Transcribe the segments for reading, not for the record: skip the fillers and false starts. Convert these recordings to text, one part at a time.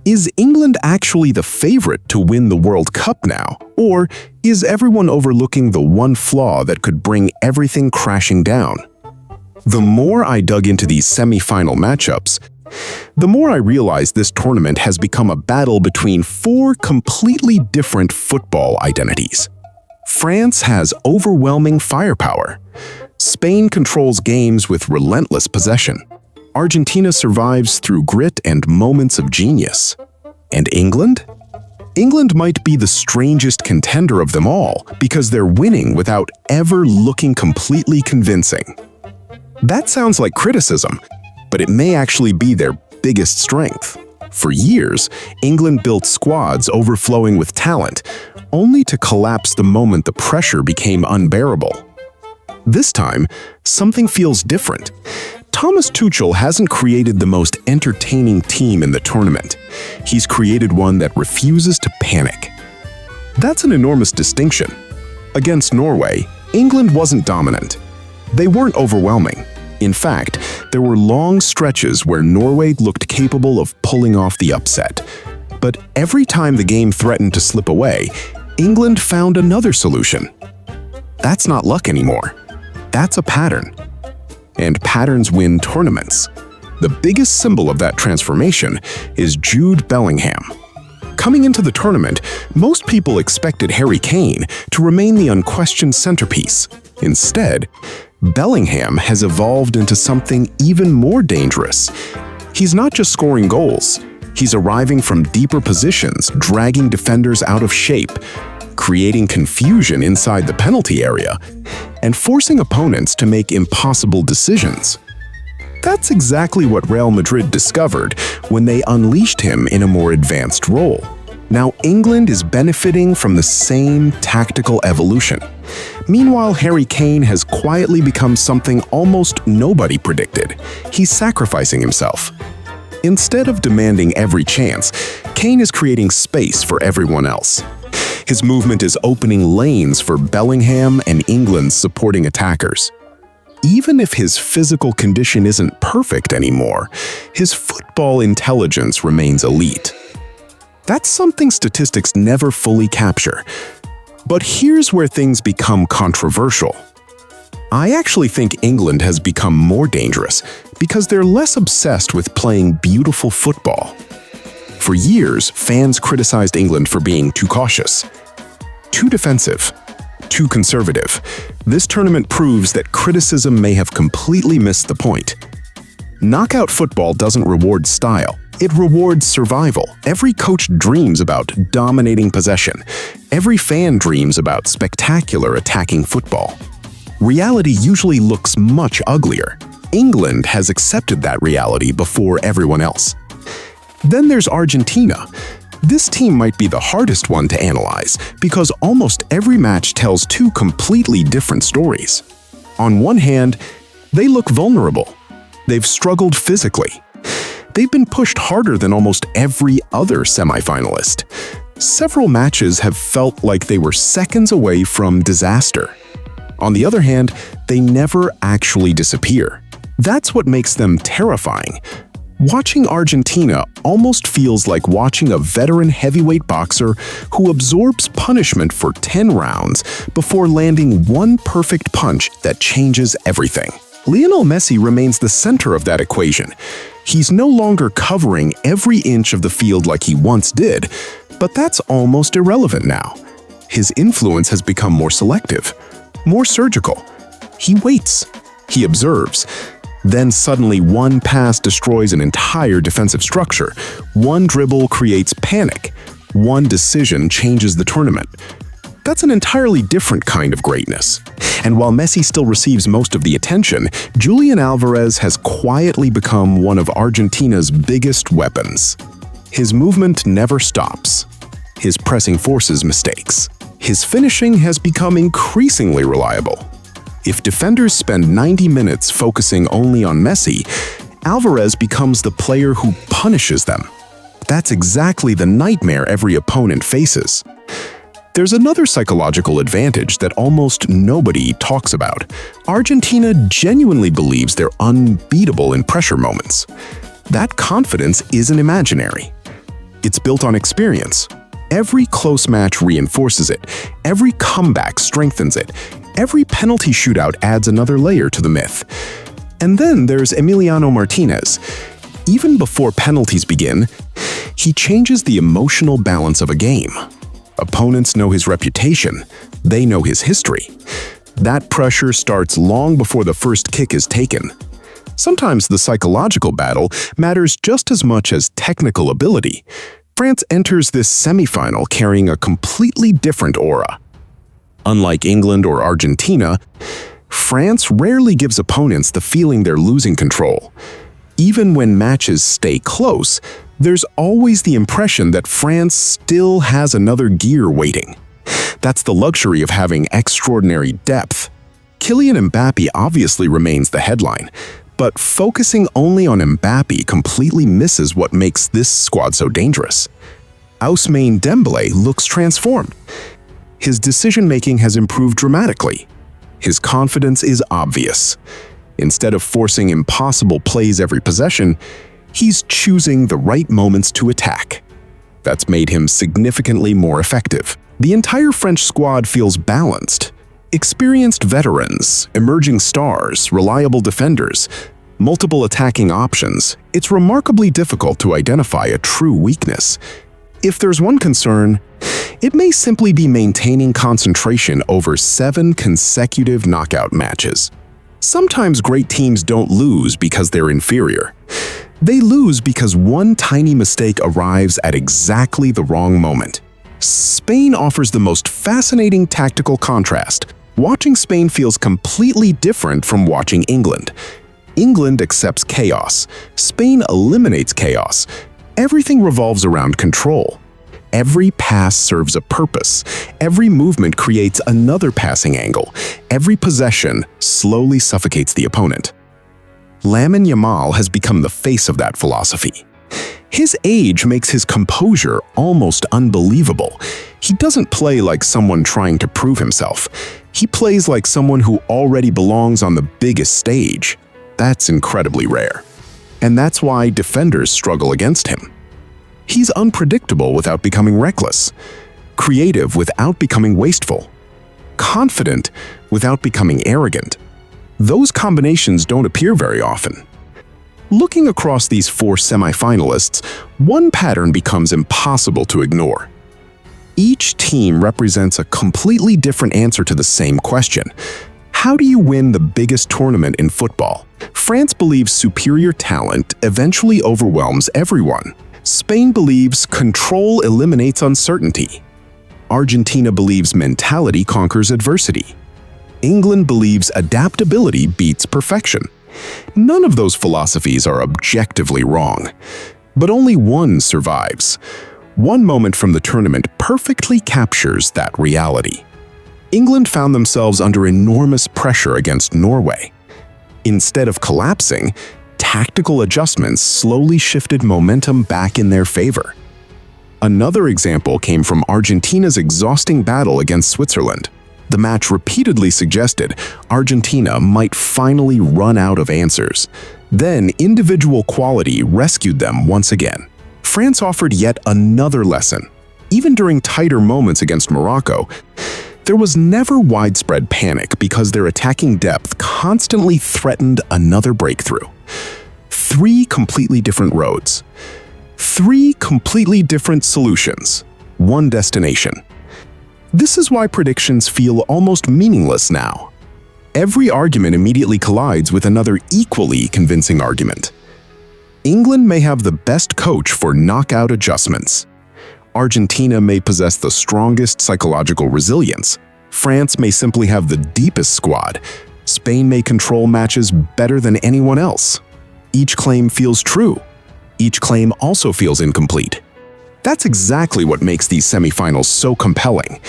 Is England actually the favorite to win the World Cup now? Or is everyone overlooking the one flaw that could bring everything crashing down? The more I dug into these semi-final matchups, the more I realized this tournament has become a battle between four completely different football identities. France has overwhelming firepower. Spain controls games with relentless possession. Argentina survives through grit and moments of genius. And England? England might be the strangest contender of them all because they're winning without ever looking completely convincing. That sounds like criticism, but it may actually be their biggest strength. For years, England built squads overflowing with talent, only to collapse the moment the pressure became unbearable. This time, something feels different. Thomas Tuchel hasn't created the most entertaining team in the tournament. He's created one that refuses to panic. That's an enormous distinction. Against Norway, England wasn't dominant. They weren't overwhelming. In fact, there were long stretches where Norway looked capable of pulling off the upset. But every time the game threatened to slip away, England found another solution. That's not luck anymore. That's a pattern. And patterns win tournaments. The biggest symbol of that transformation is Jude Bellingham. Coming into the tournament, most people expected Harry Kane to remain the unquestioned centerpiece. Instead, Bellingham has evolved into something even more dangerous. He's not just scoring goals. He's arriving from deeper positions, dragging defenders out of shape, creating confusion inside the penalty area, and forcing opponents to make impossible decisions. That's exactly what Real Madrid discovered when they unleashed him in a more advanced role. Now England is benefiting from the same tactical evolution. Meanwhile, Harry Kane has quietly become something almost nobody predicted. He's sacrificing himself. Instead of demanding every chance, Kane is creating space for everyone else. His movement is opening lanes for Bellingham and England's supporting attackers. Even if his physical condition isn't perfect anymore, his football intelligence remains elite. That's something statistics never fully capture. But here's where things become controversial. I actually think England has become more dangerous because they're less obsessed with playing beautiful football. For years, fans criticized England for being too cautious, too defensive, too conservative. This tournament proves that criticism may have completely missed the point. Knockout football doesn't reward style. It rewards survival. Every coach dreams about dominating possession. Every fan dreams about spectacular attacking football. Reality usually looks much uglier. England has accepted that reality before everyone else. Then there's Argentina. This team might be the hardest one to analyze because almost every match tells two completely different stories. On one hand, they look vulnerable. They've struggled physically. They've been pushed harder than almost every other semifinalist. Several matches have felt like they were seconds away from disaster. On the other hand, they never actually disappear. That's what makes them terrifying. Watching Argentina almost feels like watching a veteran heavyweight boxer who absorbs punishment for 10 rounds before landing one perfect punch that changes everything. Lionel Messi remains the center of that equation. He's no longer covering every inch of the field like he once did, but that's almost irrelevant now. His influence has become more selective, more surgical. He waits. He observes. Then suddenly one pass destroys an entire defensive structure. One dribble creates panic. One decision changes the tournament. That's an entirely different kind of greatness. And while Messi still receives most of the attention, Julian Alvarez has quietly become one of Argentina's biggest weapons. His movement never stops. His pressing forces mistakes. His finishing has become increasingly reliable. If defenders spend 90 minutes focusing only on Messi, Alvarez becomes the player who punishes them. That's exactly the nightmare every opponent faces. There's another psychological advantage that almost nobody talks about. Argentina genuinely believes they're unbeatable in pressure moments. That confidence isn't imaginary. It's built on experience. Every close match reinforces it. Every comeback strengthens it. Every penalty shootout adds another layer to the myth. And then there's Emiliano Martinez. Even before penalties begin, he changes the emotional balance of a game. Opponents know his reputation. They know his history. That pressure starts long before the first kick is taken. Sometimes the psychological battle matters just as much as technical ability. France enters this semifinal carrying a completely different aura. Unlike England or Argentina, France rarely gives opponents the feeling they're losing control. Even when matches stay close, there's always the impression that France still has another gear waiting. That's the luxury of having extraordinary depth. Kylian Mbappé obviously remains the headline, but focusing only on Mbappé completely misses what makes this squad so dangerous. Ousmane Dembélé looks transformed. His decision-making has improved dramatically. His confidence is obvious. Instead of forcing impossible plays every possession, he's choosing the right moments to attack. That's made him significantly more effective. The entire French squad feels balanced. Experienced veterans, emerging stars, reliable defenders, multiple attacking options. It's remarkably difficult to identify a true weakness. If there's one concern, it may simply be maintaining concentration over 7 consecutive knockout matches. Sometimes great teams don't lose because they're inferior. They lose because one tiny mistake arrives at exactly the wrong moment. Spain offers the most fascinating tactical contrast. Watching Spain feels completely different from watching England. England accepts chaos. Spain eliminates chaos. Everything revolves around control. Every pass serves a purpose. Every movement creates another passing angle. Every possession slowly suffocates the opponent. Lamine Yamal has become the face of that philosophy. His age makes his composure almost unbelievable. He doesn't play like someone trying to prove himself. He plays like someone who already belongs on the biggest stage. That's incredibly rare. And that's why defenders struggle against him. He's unpredictable without becoming reckless, creative without becoming wasteful, confident without becoming arrogant. Those combinations don't appear very often. Looking across these 4 semifinalists, one pattern becomes impossible to ignore. Each team represents a completely different answer to the same question. How do you win the biggest tournament in football? France believes superior talent eventually overwhelms everyone. Spain believes control eliminates uncertainty. Argentina believes mentality conquers adversity. England believes adaptability beats perfection. None of those philosophies are objectively wrong, but only one survives. One moment from the tournament perfectly captures that reality. England found themselves under enormous pressure against Norway. Instead of collapsing, tactical adjustments slowly shifted momentum back in their favor. Another example came from Argentina's exhausting battle against Switzerland. The match repeatedly suggested Argentina might finally run out of answers. Then individual quality rescued them once again. France offered yet another lesson. Even during tighter moments against Morocco, there was never widespread panic because their attacking depth constantly threatened another breakthrough. 3 completely different roads. 3 completely different solutions. 1 destination. This is why predictions feel almost meaningless now. Every argument immediately collides with another equally convincing argument. England may have the best coach for knockout adjustments. Argentina may possess the strongest psychological resilience. France may simply have the deepest squad. Spain may control matches better than anyone else. Each claim feels true. Each claim also feels incomplete. That's exactly what makes these semifinals so compelling.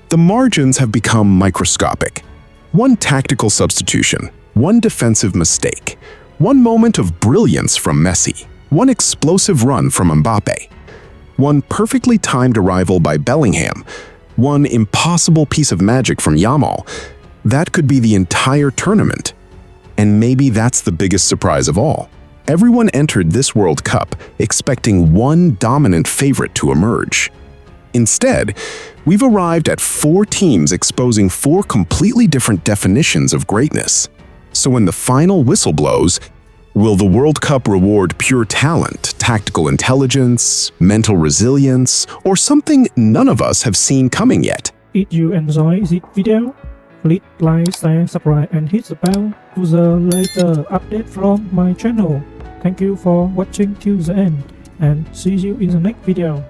The margins have become microscopic. One tactical substitution, one defensive mistake, one moment of brilliance from Messi, one explosive run from Mbappé, one perfectly timed arrival by Bellingham, one impossible piece of magic from Yamal. That could be the entire tournament. And maybe that's the biggest surprise of all. Everyone entered this World Cup expecting one dominant favorite to emerge. Instead, we've arrived at 4 teams exposing 4 completely different definitions of greatness. So when the final whistle blows, will the World Cup reward pure talent, tactical intelligence, mental resilience, or something none of us have seen coming yet? If you enjoy this video, please like, share, subscribe and hit the bell to the later update from my channel. Thank you for watching till the end and see you in the next video.